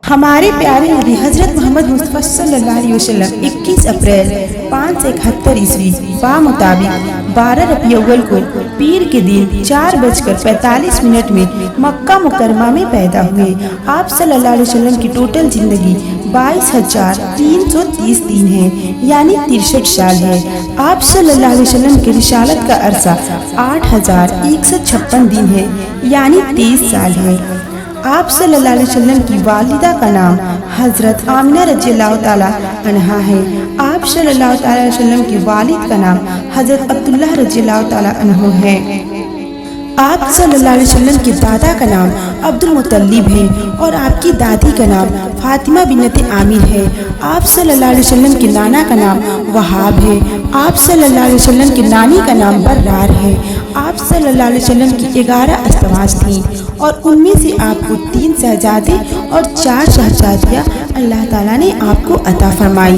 ہمارے پیارے نبی حضرت محمد مصطفیٰ صلی اللہ علیہ وسلم 21 اپریل 571 عیسوی مطابق 12 ربیع الاول کو پیر کے دن 4:45 میں مکہ مکرمہ میں پیدا ہوئے۔ آپ صلی اللہ علیہ وسلم کی ٹوٹل زندگی 22,330 دن ہے، یعنی 63 سال ہے۔ آپ صلی اللہ علیہ وسلم کی رسالت کا عرصہ 8,156 دن ہے، یعنی 23 سال ہے۔ آپ صلی اللہ علیہ وسلم کی والدہ کا نام حضرت آمنہ رضی اللہ تعالیٰ عنہا ہے۔ آپ صلی اللہ تعالیٰ علیہ وسلم کے والد کا نام حضرت عبداللہ رضی اللہ تعالیٰ عنہ ہے۔ آپ صلی اللہ علیہ وسلم کے دادا کا نام عبد المطلب ہے اور آپ کی دادی کا نام فاطمہ بنت عامر ہے۔ آپ صلی اللہ علیہ وسلم کے نانا کا نام وہاب ہے۔ آپ صلی اللہ علیہ وسلم کی نانی کا نام برار ہے۔ آپ صلی اللہ علیہ وسلم کی 11 ازواج تھیں اور ان میں سے آپ کو 3 شہزادے اور 4 شہزادیاں اللہ تعالیٰ نے آپ کو عطا فرمائی۔